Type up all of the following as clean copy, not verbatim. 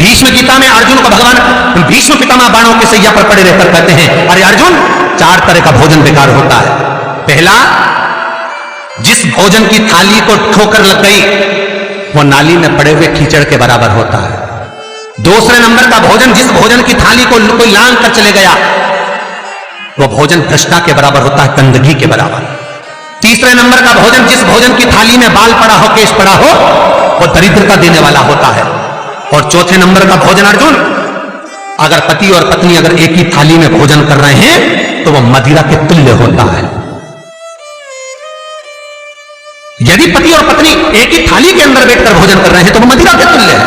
भीष्म गीता में अर्जुन को भगवान भीष्म पितामह बाणों के सैया पर पड़े रहकर कहते हैं, अरे अर्जुन, 4 तरह का भोजन बेकार होता है। पहला, जिस भोजन की थाली को ठोकर लग गई वो नाली में पड़े हुए कीचड़ के बराबर होता है। दूसरे नंबर का भोजन, जिस भोजन की थाली को कोई लांग कर चले गया वो भोजन भ्रष्टा के बराबर होता है, गंदगी के बराबर। तीसरे नंबर का भोजन, जिस भोजन की थाली में बाल पड़ा हो, केश पड़ा हो, वो दरिद्रता देने वाला होता है। और चौथे नंबर का भोजन अर्जुन, अगर पति और पत्नी अगर एक ही थाली में भोजन कर रहे हैं तो वो मदिरा के तुल्य होता है। यदि पति और पत्नी एक ही थाली के अंदर बैठकर भोजन कर रहे हैं तो वो मदिरा के तुल्य है।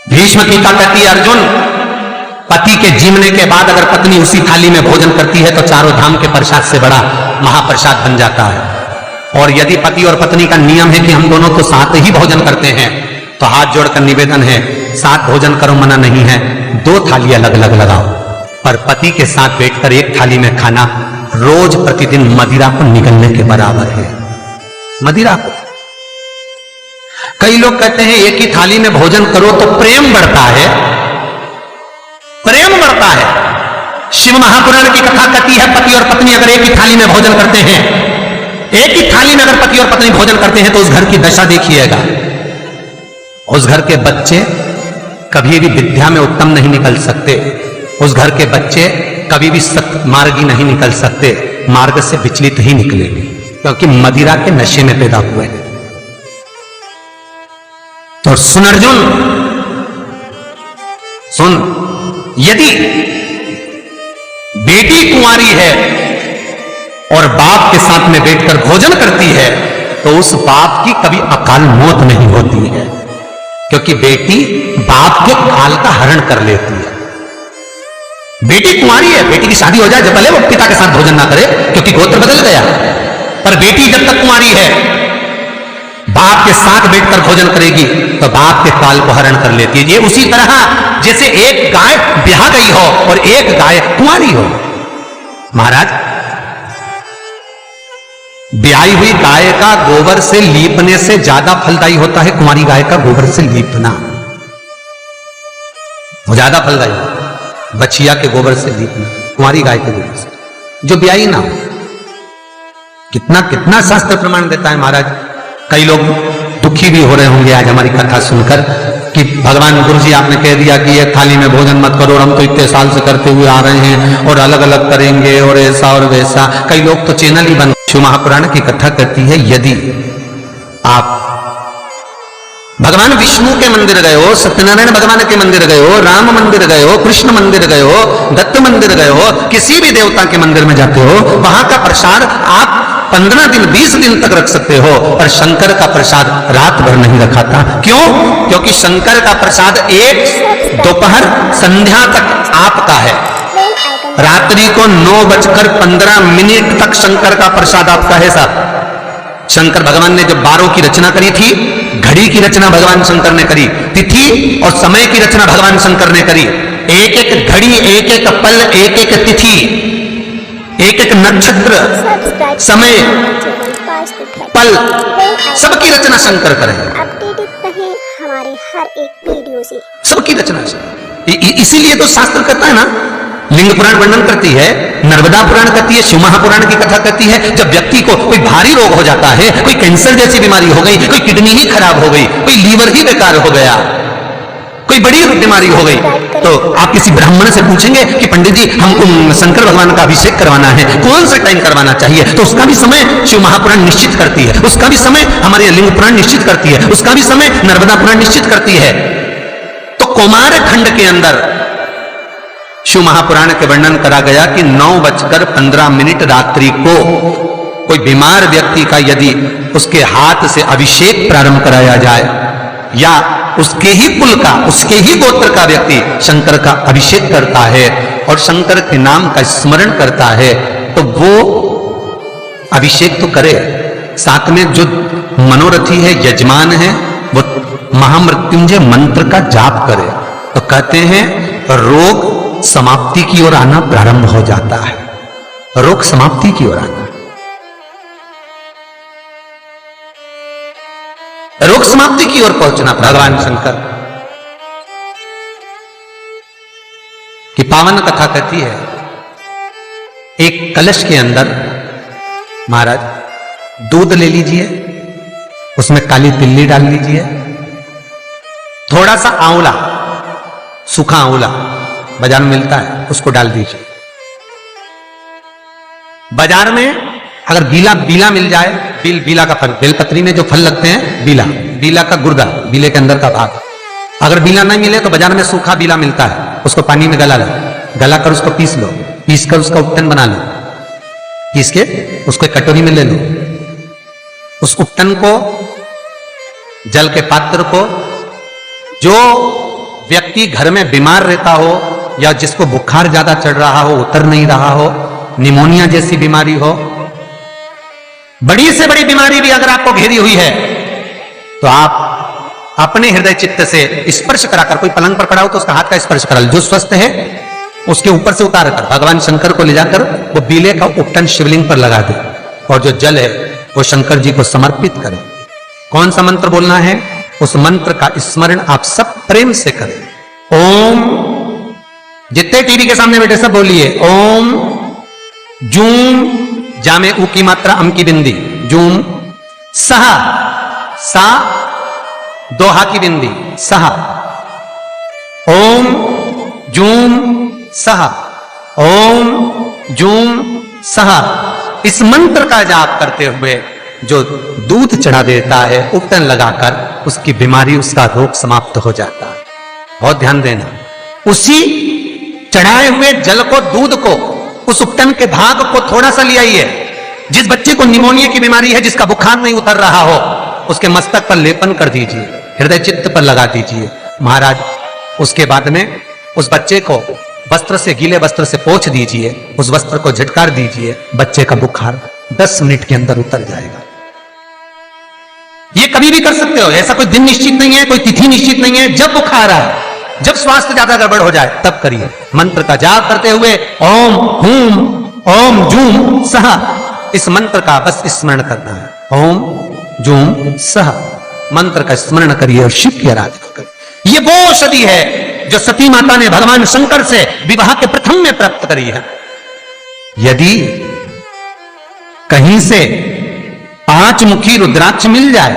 भीष्म गीता कहती है, अर्जुन, पति के जीवने के बाद अगर पत्नी उसी थाली में भोजन करती है तो चारों धाम के प्रसाद से बड़ा महाप्रसाद बन जाता है। और यदि पति और पत्नी का नियम है कि हम दोनों तो साथ ही भोजन करते हैं तो हाथ जोड़कर निवेदन है, साथ भोजन करो, मना नहीं है, 2 थाली अलग अलग लगाओ। पर पति के साथ बैठकर एक थाली में खाना रोज प्रतिदिन मदिरा को निगलने के बराबर है। मदिरा को कई लोग कहते हैं एक ही थाली में भोजन करो तो प्रेम बढ़ता है। प्रेम बढ़ता है। शिव महापुराण की कथा कहती है, पति और पत्नी अगर एक ही थाली में भोजन करते हैं, एक ही थाली में अगर पति और पत्नी भोजन करते हैं तो उस घर की दशा देखिएगा। उस घर के बच्चे कभी भी विद्या में उत्तम नहीं निकल सकते। उस घर के बच्चे कभी भी सत्मार्गी नहीं निकल सकते, मार्ग से विचलित ही निकलेंगे, क्योंकि मदिरा के नशे में पैदा हुए हैं। तो सुन अर्जुन, सुन, यदि बेटी कुंवारी है और बाप के साथ में बैठकर भोजन करती है तो उस बाप की कभी अकाल मौत नहीं होती है, क्योंकि बेटी बाप के काल का हरण कर लेती है। बेटी कुंवारी है, बेटी की शादी हो जाए जब पहले वो पिता के साथ भोजन ना करे, क्योंकि गोत्र बदल गया। पर बेटी जब तक कुंवारी है, बाप के साथ बैठकर भोजन करेगी तो बाप के काल को हरण कर लेती है। ये उसी तरह जैसे एक गाय ब्याह गई हो और एक गाय कुंवारी हो। महाराज, ब्याही हुई गाय का गोबर से लीपने से ज्यादा फलदायी होता है कुंवारी गाय का गोबर से लीपना, वो ज्यादा फलदायी। बछिया के गोबर से लीपना, कुंवारी गाय के गोबर से जो ब्याही ना हो। कितना कितना शास्त्र प्रमाण देता है महाराज। कई लोग दुखी भी हो रहे होंगे आज हमारी कथा सुनकर कि भगवान गुरु जी आपने कह दिया कि एक थाली में भोजन मत करो, और हम तो इतने साल से करते हुए आ रहे हैं और अलग अलग करेंगे और ऐसा और वैसा। कई लोग तो चैनल ही बंद। शिव महापुराण की कथा कहती है, यदि आप भगवान विष्णु के मंदिर गए हो, सत्यनारायण भगवान के मंदिर गए हो, राम मंदिर गए हो, कृष्ण मंदिर गए हो, दत्त मंदिर गए हो, किसी भी देवता के मंदिर में जाते हो, वहां का प्रसाद आप 15 दिन 20 दिन तक रख सकते हो, पर शंकर का प्रसाद रात भर नहीं रखाता। क्यों? क्योंकि शंकर का प्रसाद एक दोपहर संध्या तक आपका है। रात्रि को 9:15 तक शंकर का प्रसाद आपका है साहब। शंकर भगवान ने जब 12 की रचना करी थी, घड़ी की रचना भगवान शंकर ने करी, तिथि और समय की रचना भगवान शंकर ने करी। एक एक घड़ी, एक एक पल, एक एक तिथि, एक एक नक्षत्र, समय, पल, सबकी रचना शंकर करे। अपडेटेड रहे हमारे हर एक वीडियो से, सबकी रचना से। इसीलिए तो शास्त्र कहता है ना, लिंग पुराण वर्णन करती है, नर्मदा पुराण कहती है, शिव महापुराण की कथा कहती है, जब व्यक्ति को कोई भारी रोग हो जाता है, कोई कैंसर जैसी बीमारी हो गई, कोई किडनी ही खराब हो गई, कोई लीवर ही बेकार हो गया, कोई बड़ी बीमारी हो गई, तो आप किसी ब्राह्मण से पूछेंगे कि पंडित जी हमको शंकर भगवान का अभिषेक करवाना है, कौन सा टाइम करवाना चाहिए? तो उसका भी समय शिव महापुराण निश्चित करती है, उसका भी समय हमारे लिंग पुराण निश्चित करती है, उसका भी समय नर्मदा पुराण निश्चित करती है। तो कौमार खंड के अंदर शिव महापुराण के वर्णन करा गया कि 9:15 रात्रि को कोई बीमार व्यक्ति का यदि उसके हाथ से अभिषेक प्रारंभ कराया जाए, या उसके ही कुल का, उसके ही गोत्र का व्यक्ति शंकर का अभिषेक करता है और शंकर के नाम का स्मरण करता है, तो वो अभिषेक तो करे, साथ में जो मनोरथी है, यजमान है, वो महामृत्युंजय मंत्र का जाप करे। तो कहते हैं रोग समाप्ति की ओर आना प्रारंभ हो जाता है। रोग समाप्ति की ओर आना, रोग समाप्ति की ओर पहुंचना भगवान शंकर। पावन कथा कहती है, एक कलश के अंदर महाराज दूध ले लीजिए, उसमें काली तिल्ली डाल लीजिए, थोड़ा सा आंवला, सूखा आंवला बाजार में मिलता है, उसको डाल दीजिए। बाजार में अगर बीला मिल जाए, बीला का फल, बेलपत्री में जो फल लगते हैं, बीला का गुर्दा, बीले के अंदर का भाग, अगर बीला नहीं मिले तो बाजार में सूखा बीला मिलता है, उसको पानी में गला कर उसको पीस लो, पीस कर उसका उपटन बना लो, पीस के उसको एक कटोरी में ले लो। उस उपटन को, जल के पात्र को, जो व्यक्ति घर में बीमार रहता हो या जिसको बुखार ज्यादा चढ़ रहा हो, उतर नहीं रहा हो, निमोनिया जैसी बीमारी हो, बड़ी से बड़ी बीमारी भी अगर आपको घेरी हुई है, तो आप अपने हृदय चित्त से स्पर्श कराकर, कोई पलंग पर पड़ा हो तो उसका हाथ का स्पर्श करा लो, जो स्वस्थ है उसके ऊपर से उतार कर भगवान शंकर को ले जाकर वो बीले का उपटन शिवलिंग पर लगा दे, और जो जल है वो शंकर जी को समर्पित करें। कौन सा मंत्र बोलना है? उस मंत्र का स्मरण आप सब प्रेम से करें। ओम, जितने टीवी के सामने बैठे सब बोलिए ओम जूम, जामे ऊ की मात्रा, अम की बिंदी, जूम, सहा, सा दोहा की बिंदी, सहा, ओम जूम सहा, ओम जूम सहा। इस मंत्र का जाप करते हुए जो दूध चढ़ा देता है उपटन लगाकर, उसकी बीमारी, उसका रोग समाप्त हो जाता है। बहुत ध्यान देना, उसी चढ़ाए हुए जल को, दूध को, उस उपटन के भाग को थोड़ा सा ले आइए। जिस बच्चे को निमोनिया की बीमारी है, जिसका बुखार नहीं उतर रहा हो, उसके मस्तक पर लेपन कर दीजिए, हृदय चित्त पर लगा दीजिए महाराज। उसके बाद में उस बच्चे को वस्त्र से, गीले वस्त्र से पोंछ दीजिए, उस वस्त्र को झटकार दीजिए, बच्चे का बुखार 10 मिनट के अंदर उतर जाएगा। ये कभी भी कर सकते हो, ऐसा कोई दिन निश्चित नहीं है, कोई तिथि निश्चित नहीं है। जब बुखार आए, जब स्वास्थ्य ज्यादा गड़बड़ हो जाए, तब करिए। मंत्र का जाप करते हुए ओम हूम ओम जूम सहा, इस मंत्र का बस स्मरण करना है। ओम जूम सहा मंत्र का स्मरण करिए और शिव की आराधना करिए। ये वो औषधि है जो सती माता ने भगवान शंकर से विवाह के प्रथम में प्राप्त करी है। यदि कहीं से 5 मुखी रुद्राक्ष मिल जाए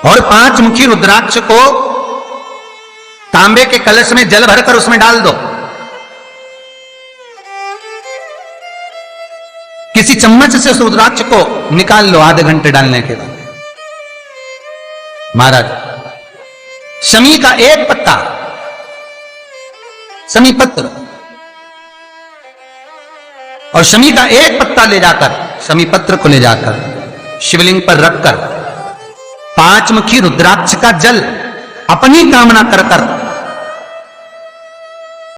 और 5 मुखी रुद्राक्ष को तांबे के कलश में जल भरकर उसमें डाल दो, किसी चम्मच से उस रुद्राक्ष को निकाल लो आधे घंटे डालने के बाद, महाराज शमी का एक पत्ता, शमी पत्र, और शमी का एक पत्ता ले जाकर, शमी पत्र को ले जाकर शिवलिंग पर रखकर 5 मुखी रुद्राक्ष का जल अपनी कामना कर कर